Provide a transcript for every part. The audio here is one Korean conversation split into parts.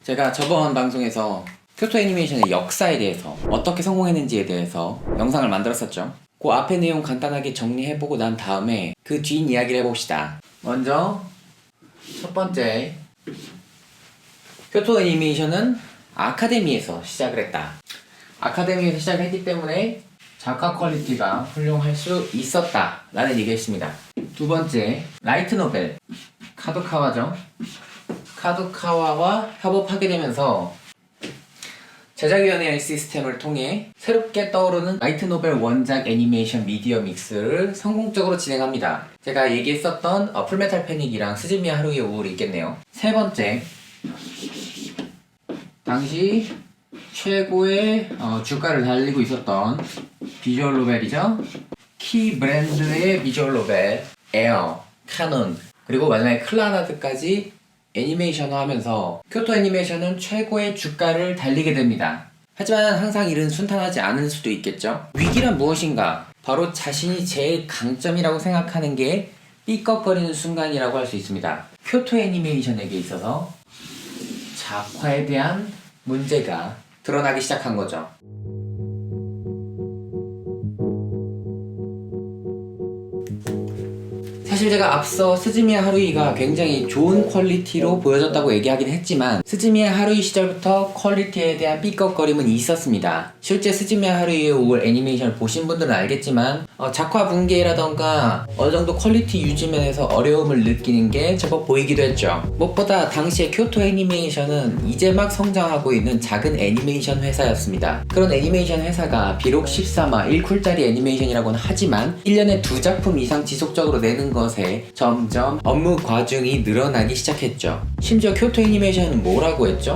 제가 저번 방송에서 교토 애니메이션의 역사에 대해서 어떻게 성공했는지에 대해서 영상을 만들었었죠. 그 앞의 내용 간단하게 정리해보고 난 다음에 그 뒷 이야기를 해봅시다. 먼저 첫 번째, 교토 애니메이션은 아카데미에서 시작을 했다. 아카데미에서 시작을 했기 때문에 작화 퀄리티가 훌륭할 수 있었다 라는 얘기했습니다. 두 번째, 라이트 노벨 카도카와죠. 카도카와와 협업하게 되면서 제작위원회의 시스템을 통해 새롭게 떠오르는 라이트 노벨 원작 애니메이션 미디어 믹스를 성공적으로 진행합니다. 제가 얘기했었던 풀메탈 패닉이랑 스즈미야 하루이의 우울이 있겠네요. 세 번째, 당시 최고의 주가를 달리고 있었던 비주얼 노벨이죠. 키 브랜드의 비주얼 노벨, 에어, 카논, 그리고 마지막에 클라나드까지 애니메이션화하면서 교토 애니메이션은 최고의 주가를 달리게 됩니다. 하지만 항상 일은 순탄하지 않을 수도 있겠죠. 위기란 무엇인가? 바로 자신이 제일 강점이라고 생각하는 게 삐걱거리는 순간이라고 할 수 있습니다. 교토 애니메이션에게 있어서 작화에 대한 문제가 드러나기 시작한 거죠. 사실 제가 앞서 스즈미야 하루이가 굉장히 좋은 퀄리티로 보여졌다고 얘기하긴 했지만 스즈미야 하루이 시절부터 퀄리티에 대한 삐걱거림은 있었습니다. 실제 스즈미야 하루이의 우월 애니메이션을 보신 분들은 알겠지만 작화 붕괴라던가 어느 정도 퀄리티 유지 면에서 어려움을 느끼는 게 제법 보이기도 했죠. 무엇보다 당시에 교토 애니메이션은 이제 막 성장하고 있는 작은 애니메이션 회사였습니다. 그런 애니메이션 회사가 비록 13화 1쿨짜리 애니메이션이라고는 하지만 1년에 2작품 이상 지속적으로 내는 것에 점점 업무 과중이 늘어나기 시작했죠. 심지어 교토 애니메이션은 뭐라고 했죠?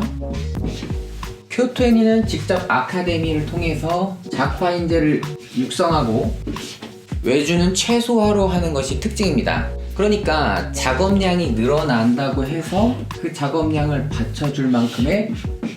교토 애니는 직접 아카데미를 통해서 작화 인재를 육성하고 외주는 최소화로 하는 것이 특징입니다. 그러니까 작업량이 늘어난다고 해서 그 작업량을 받쳐줄 만큼의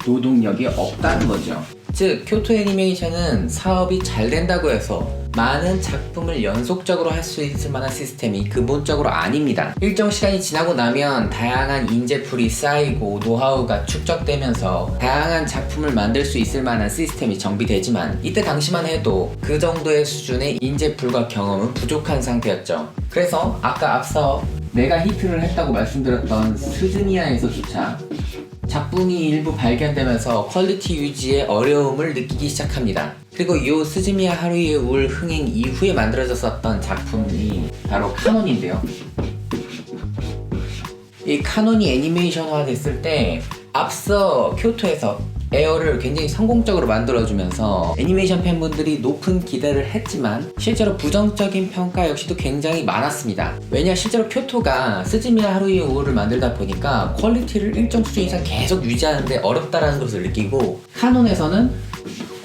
노동력이 없다는 거죠. 즉, 교토 애니메이션은 사업이 잘 된다고 해서 많은 작품을 연속적으로 할 수 있을 만한 시스템이 근본적으로 아닙니다. 일정 시간이 지나고 나면 다양한 인재풀이 쌓이고 노하우가 축적되면서 다양한 작품을 만들 수 있을 만한 시스템이 정비되지만 이때 당시만 해도 그 정도의 수준의 인재풀과 경험은 부족한 상태였죠. 그래서 아까 앞서 내가 히트를 했다고 말씀드렸던 스즈미야에서조차 작품이 일부 발견되면서 퀄리티 유지에 어려움을 느끼기 시작합니다. 그리고 이 스즈미야 하루이의 우울 흥행 이후에 만들어졌었던 작품이 바로 카논인데요. 이 카논이 애니메이션화 됐을 때 앞서 교토에서 에어를 굉장히 성공적으로 만들어주면서 애니메이션 팬분들이 높은 기대를 했지만 실제로 부정적인 평가 역시도 굉장히 많았습니다. 왜냐, 실제로 교토가 스즈미야 하루이의 우울을 만들다 보니까 퀄리티를 일정 수준 이상 계속 유지하는데 어렵다라는 것을 느끼고 카논에서는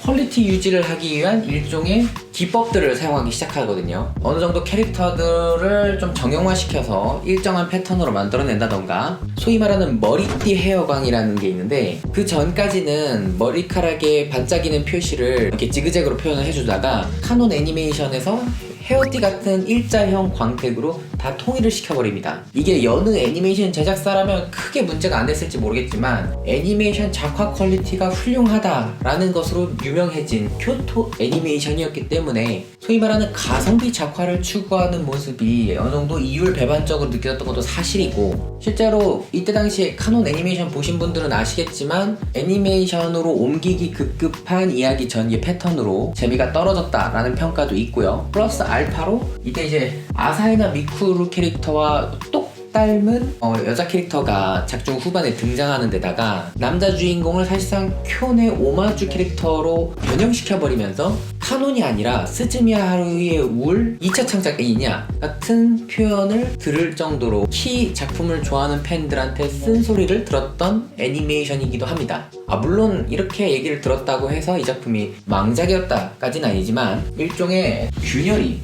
퀄리티 유지를 하기 위한 일종의 기법들을 사용하기 시작하거든요. 어느 정도 캐릭터들을 좀 정형화시켜서 일정한 패턴으로 만들어낸다던가 소위 말하는 머리띠 헤어광이라는 게 있는데 그 전까지는 머리카락에 반짝이는 표시를 이렇게 지그재그로 표현을 해주다가 카논 애니메이션에서 헤어띠 같은 일자형 광택으로 다 통일을 시켜버립니다. 이게 여느 애니메이션 제작사라면 크게 문제가 안 됐을지 모르겠지만 애니메이션 작화 퀄리티가 훌륭하다라는 것으로 유명해진 교토 애니메이션이었기 때문에 소위 말하는 가성비 작화를 추구하는 모습이 어느 정도 이율배반적으로 느껴졌던 것도 사실이고, 실제로 이때 당시에 카논 애니메이션 보신 분들은 아시겠지만 애니메이션으로 옮기기 급급한 이야기 전개 패턴으로 재미가 떨어졌다라는 평가도 있고요. 플러스 알파로 이때 이제 아사히나 미쿠루 캐릭터와 똑 닮은 여자 캐릭터가 작중 후반에 등장하는 데다가 남자 주인공을 사실상 쿄네 오마주 캐릭터로 변형시켜버리면서 카논이 아니라 스즈미야 하루이의 우울 2차 창작이냐 같은 표현을 들을 정도로 키 작품을 좋아하는 팬들한테 쓴소리를 들었던 애니메이션이기도 합니다. 물론 이렇게 얘기를 들었다고 해서 이 작품이 망작이었다까지는 아니지만 일종의 균열이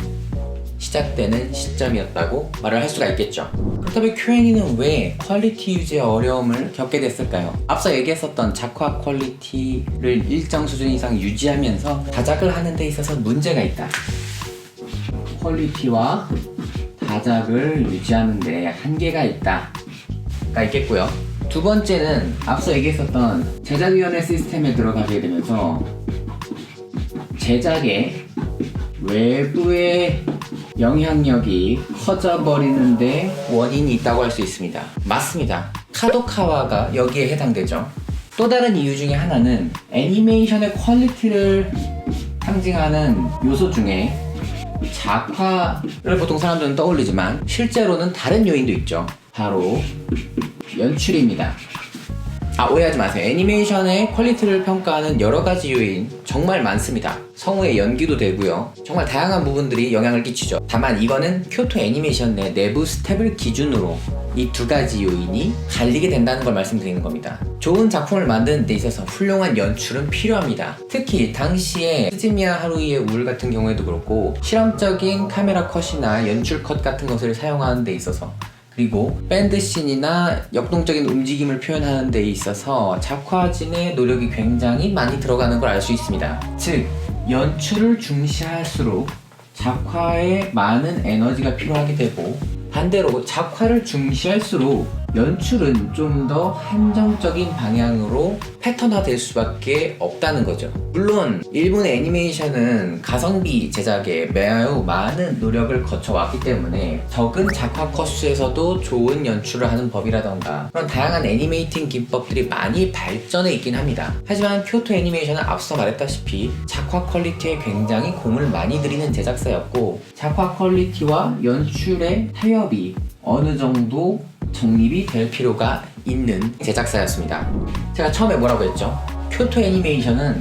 시작되는 시점이었다고 말을 할 수가 있겠죠. 그렇다면 큐엔이는 왜 퀄리티 유지의 어려움을 겪게 됐을까요? 앞서 얘기했었던 작화 퀄리티를 일정 수준 이상 유지하면서 다작을 하는 데 있어서 문제가 있다. 퀄리티와 다작을 유지하는 데 한계가 있다가 있겠고요. 두 번째는 앞서 얘기했었던 제작위원회 시스템에 들어가게 되면서 제작의 외부의 영향력이 커져버리는데 원인이 있다고 할 수 있습니다. 맞습니다. 카도카와가 여기에 해당되죠. 또 다른 이유 중에 하나는 애니메이션의 퀄리티를 상징하는 요소 중에 작화를 보통 사람들은 떠올리지만 실제로는 다른 요인도 있죠. 바로 연출입니다. 오해하지 마세요. 애니메이션의 퀄리티를 평가하는 여러 가지 요인 정말 많습니다. 성우의 연기도 되고요. 정말 다양한 부분들이 영향을 끼치죠. 다만 이거는 교토 애니메이션 내 내부 스텝을 기준으로 이 두 가지 요인이 갈리게 된다는 걸 말씀드리는 겁니다. 좋은 작품을 만드는 데 있어서 훌륭한 연출은 필요합니다. 특히 당시에 스즈미야 하루이의 우울 같은 경우에도 그렇고 실험적인 카메라 컷이나 연출 컷 같은 것을 사용하는 데 있어서, 그리고 밴드씬이나 역동적인 움직임을 표현하는 데 있어서 작화진의 노력이 굉장히 많이 들어가는 걸 알 수 있습니다. 즉, 연출을 중시할수록 작화에 많은 에너지가 필요하게 되고, 반대로 작화를 중시할수록 연출은 좀 더 한정적인 방향으로 패턴화될 수밖에 없다는 거죠. 물론 일본의 애니메이션은 가성비 제작에 매우 많은 노력을 거쳐왔기 때문에 적은 작화 컷수에서도 좋은 연출을 하는 법이라던가 그런 다양한 애니메이팅 기법들이 많이 발전해 있긴 합니다. 하지만 교토 애니메이션은 앞서 말했다시피 작화 퀄리티에 굉장히 공을 많이 들이는 제작사였고, 작화 퀄리티와 연출의 타협이 어느 정도 정립이 될 필요가 있는 제작사였습니다. 제가 처음에 뭐라고 했죠? 교토 애니메이션은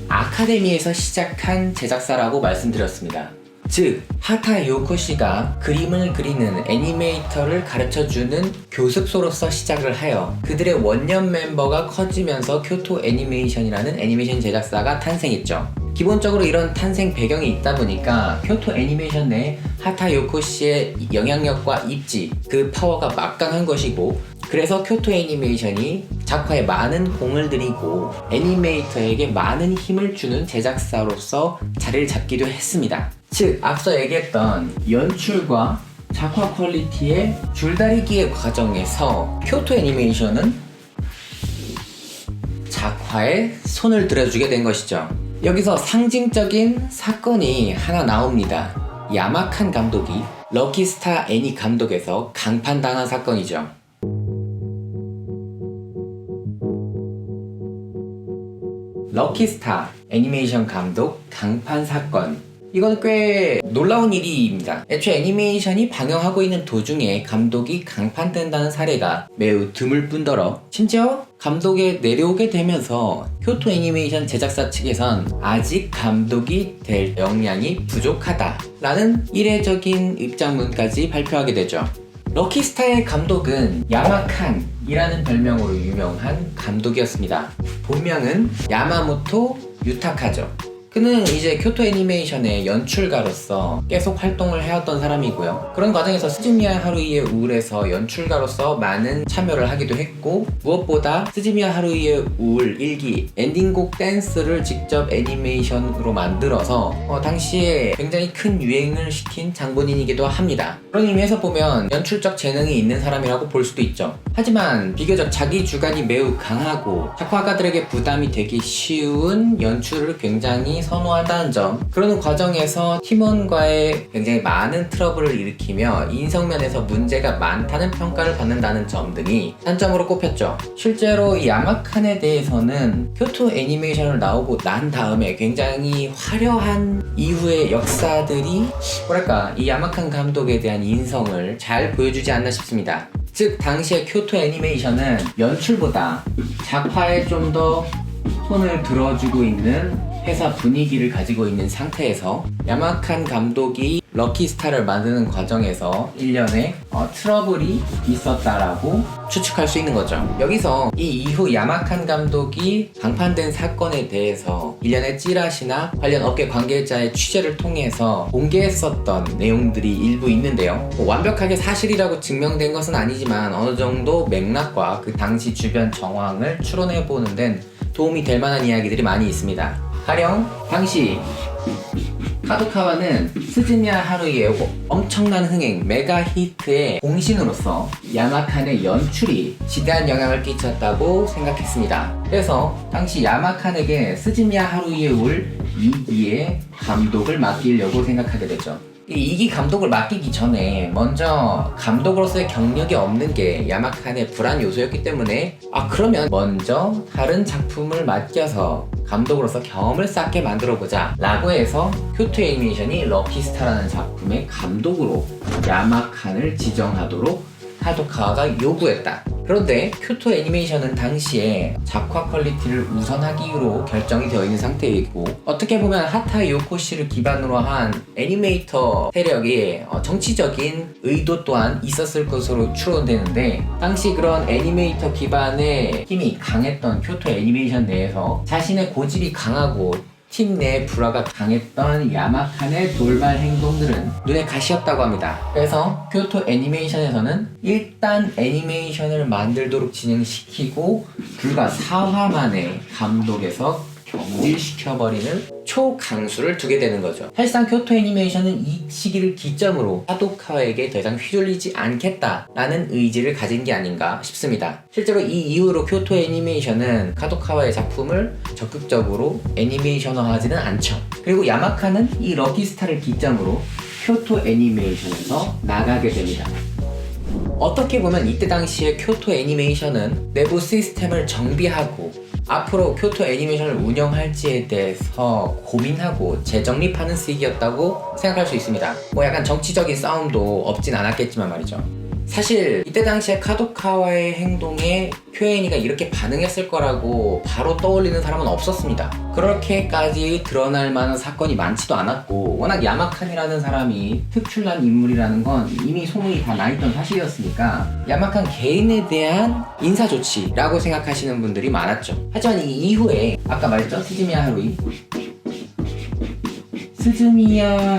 아카데미에서 시작한 제작사라고 말씀드렸습니다. 즉, 하타 요코시가 그림을 그리는 애니메이터를 가르쳐주는 교습소로서 시작을 하여 그들의 원년 멤버가 커지면서 교토 애니메이션이라는 애니메이션 제작사가 탄생했죠. 기본적으로 이런 탄생 배경이 있다 보니까 교토 애니메이션 내 하타 요코시의 영향력과 입지, 그 파워가 막강한 것이고, 그래서 교토 애니메이션이 작화에 많은 공을 들이고 애니메이터에게 많은 힘을 주는 제작사로서 자리를 잡기도 했습니다. 즉, 앞서 얘기했던 연출과 작화 퀄리티의 줄다리기의 과정에서 교토 애니메이션은 작화에 손을 들어주게 된 것이죠. 여기서 상징적인 사건이 하나 나옵니다. 야마칸 감독이 럭키스타 애니 감독에서 강판당한 사건이죠. 럭키스타 애니메이션 감독 강판 사건, 이건 꽤 놀라운 일입니다. 애초에 애니메이션이 방영하고 있는 도중에 감독이 강판된다는 사례가 매우 드물 뿐더러, 심지어 감독에 내려오게 되면서 교토 애니메이션 제작사 측에선 아직 감독이 될 역량이 부족하다라는 이례적인 입장문까지 발표하게 되죠. 럭키스타의 감독은 야마칸이라는 별명으로 유명한 감독이었습니다. 본명은 야마모토 유타카죠. 그는 이제 교토 애니메이션의 연출가로서 계속 활동을 해왔던 사람이고요. 그런 과정에서 스즈미야 하루이의 우울에서 연출가로서 많은 참여를 하기도 했고, 무엇보다 스즈미야 하루이의 우울 1기 엔딩곡 댄스를 직접 애니메이션으로 만들어서 당시에 굉장히 큰 유행을 시킨 장본인이기도 합니다. 그런 의미에서 보면 연출적 재능이 있는 사람이라고 볼 수도 있죠. 하지만 비교적 자기 주관이 매우 강하고 작화가들에게 부담이 되기 쉬운 연출을 굉장히 선호한다는 점, 그러는 과정에서 팀원과의 굉장히 많은 트러블을 일으키며 인성면에서 문제가 많다는 평가를 받는다는 점 등이 단점으로 꼽혔죠. 실제로 이 야마칸에 대해서는 교토 애니메이션을 나오고 난 다음에 굉장히 화려한 이후의 역사들이 이 야마칸 감독에 대한 인성을 잘 보여주지 않나 싶습니다. 즉, 당시의 교토 애니메이션은 연출보다 작화에 좀 더 손을 들어주고 있는 회사 분위기를 가지고 있는 상태에서 야마칸 감독이 럭키스타를 만드는 과정에서 일련의 트러블이 있었다라고 추측할 수 있는 거죠. 여기서 이 이후 야마칸 감독이 강판된 사건에 대해서 일련의 찌라시나 관련 업계 관계자의 취재를 통해서 공개했었던 내용들이 일부 있는데요. 완벽하게 사실이라고 증명된 것은 아니지만 어느 정도 맥락과 그 당시 주변 정황을 추론해보는 데는 도움이 될 만한 이야기들이 많이 있습니다. 가령 당시 카도카와는 스즈미야 하루이의 엄청난 흥행, 메가 히트의 공신으로서 야마칸의 연출이 지대한 영향을 끼쳤다고 생각했습니다. 그래서 당시 야마칸에게 스즈미야 하루이의 올 2기의 감독을 맡기려고 생각하게 되죠. 이 2기 감독을 맡기기 전에 먼저 감독으로서의 경력이 없는 게 야마칸의 불안 요소였기 때문에 그러면 먼저 다른 작품을 맡겨서 감독으로서 경험을 쌓게 만들어보자 라고 해서 교토 애니메이션이 럭키스타라는 작품의 감독으로 야마칸을 지정하도록 카도카와가 요구했다. 그런데 교토 애니메이션은 당시에 작화 퀄리티를 우선하기로 결정이 되어 있는 상태이고, 어떻게 보면 하타 요코시를 기반으로 한 애니메이터 세력의 정치적인 의도 또한 있었을 것으로 추론되는데, 당시 그런 애니메이터 기반의 힘이 강했던 교토 애니메이션 내에서 자신의 고집이 강하고 팀 내 불화가 강했던 야마칸의 돌발 행동들은 눈에 가시였다고 합니다. 그래서 교토 애니메이션에서는 일단 애니메이션을 만들도록 진행시키고 불과 4화 만에 감독에서 경질시켜버리는 초강수를 두게 되는 거죠. 사실상 교토 애니메이션은 이 시기를 기점으로 카도카와에게 더 이상 휘둘리지 않겠다라는 의지를 가진 게 아닌가 싶습니다. 실제로 이 이후로 교토 애니메이션은 카도카와의 작품을 적극적으로 애니메이션화하지는 않죠. 그리고 야마칸은 이 럭키스타를 기점으로 교토 애니메이션에서 나가게 됩니다. 어떻게 보면 이때 당시에 교토 애니메이션은 내부 시스템을 정비하고 앞으로 교토 애니메이션을 운영할지에 대해서 고민하고 재정립하는 시기였다고 생각할 수 있습니다. 약간 정치적인 싸움도 없진 않았겠지만 말이죠. 사실 이때 당시에 카도카와의 행동에 쿄엔이가 이렇게 반응했을 거라고 바로 떠올리는 사람은 없었습니다. 그렇게까지 드러날 만한 사건이 많지도 않았고, 워낙 야마칸이라는 사람이 특출난 인물이라는 건 이미 소문이 다 나있던 사실이었으니까 야마칸 개인에 대한 인사조치라고 생각하시는 분들이 많았죠. 하지만 이 이후에 아까 말했죠? 스즈미야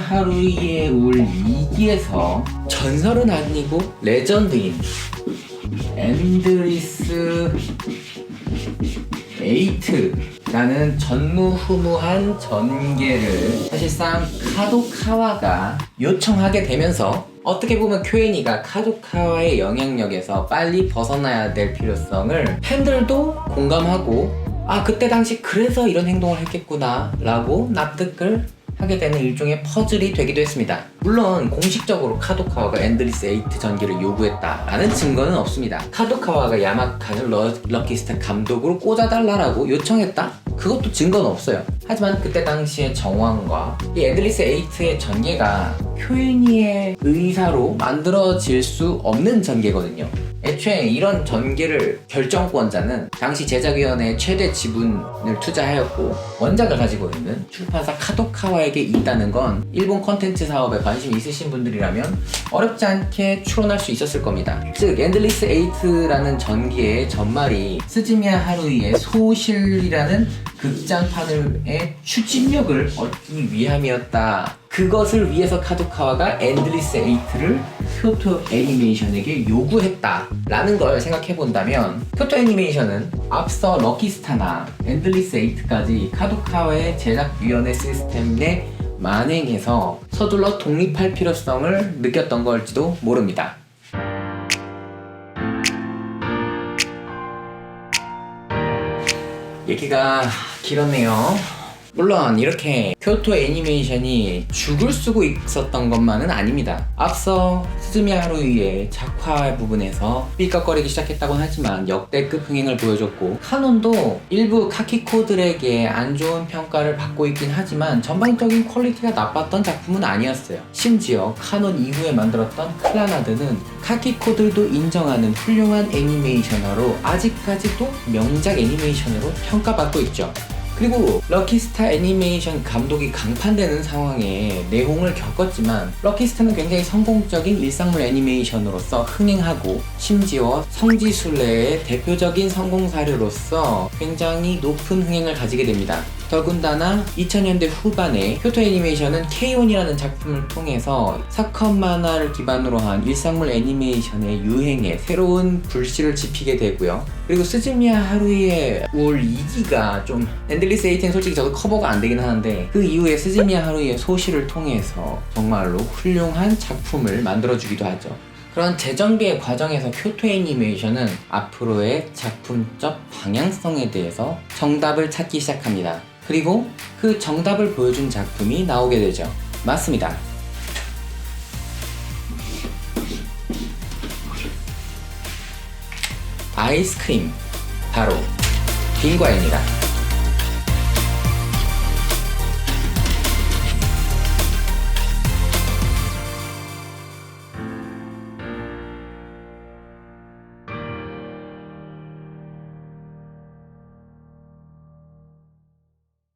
하루이의 올 2기에서 전설은 아니고 레전드인 엔드리스 8라는 전무후무한 전개를 사실상 카도카와가 요청하게 되면서, 어떻게 보면 쿄엔이가 카도카와의 영향력에서 빨리 벗어나야 될 필요성을 팬들도 공감하고 그때 당시 그래서 이런 행동을 했겠구나 라고 납득을 하게 되는 일종의 퍼즐이 되기도 했습니다. 물론 공식적으로 카도카와가 엔드리스 8 전기를 요구했다라는 증거는 없습니다. 카도카와가 야마칸을 럭키스타 감독으로 꽂아달라고 요청했다? 그것도 증거는 없어요. 하지만 그때 당시의 정황과 이 엔드리스 8의 전개가 쿄엔이의 의사로 만들어질 수 없는 전개거든요. 애초에 이런 전개를 결정권자는 당시 제작위원회의 최대 지분을 투자하였고 원작을 가지고 있는 출판사 카도카와에게 있다는 건 일본 컨텐츠 사업에 관심이 있으신 분들이라면 어렵지 않게 추론할 수 있었을 겁니다. 즉 엔드리스 8라는 전기의 전말이 스즈미야 하루이의 소실이라는 극장판의 추진력을 얻기 위함이었다. 그것을 위해서 카도카와가 엔드리스 8를 교토 애니메이션에게 요구했다라는 걸 생각해본다면, 교토 애니메이션은 앞서 럭키스타나 엔드리스 8까지 카도카와의 제작위원회 시스템 내 만행해서 서둘러 독립할 필요성을 느꼈던 걸지도 모릅니다. 얘기가 길었네요. 물론 이렇게 교토 애니메이션이 죽을 쓰고 있었던 것만은 아닙니다. 앞서 스즈미야 하루이의 작화 부분에서 삐걱거리기 시작했다곤 하지만 역대급 흥행을 보여줬고, 카논도 일부 카키코들에게 안 좋은 평가를 받고 있긴 하지만 전반적인 퀄리티가 나빴던 작품은 아니었어요. 심지어 카논 이후에 만들었던 클라나드는 카키코들도 인정하는 훌륭한 애니메이션으로 아직까지도 명작 애니메이션으로 평가받고 있죠. 그리고 럭키스타 애니메이션 감독이 강판되는 상황에 내홍을 겪었지만, 럭키스타는 굉장히 성공적인 일상물 애니메이션으로서 흥행하고, 심지어 성지순례의 대표적인 성공 사례로서 굉장히 높은 흥행을 가지게 됩니다. 더군다나 2000년대 후반에 교토 애니메이션은 K-ON이라는 작품을 통해서 사컷 만화를 기반으로 한 일상물 애니메이션의 유행에 새로운 불씨를 지피게 되고요. 그리고 스즈미야 하루이의 올 2기가 좀 엔들리스 에이트는 솔직히 저도 커버가 안 되긴 하는데 그 이후에 스즈미야 하루이의 소시를 통해서 정말로 훌륭한 작품을 만들어주기도 하죠. 그런 재정비의 과정에서 교토 애니메이션은 앞으로의 작품적 방향성에 대해서 정답을 찾기 시작합니다. 그리고 그 정답을 보여준 작품이 나오게 되죠. 맞습니다. 아이스크림, 바로 빙과입니다.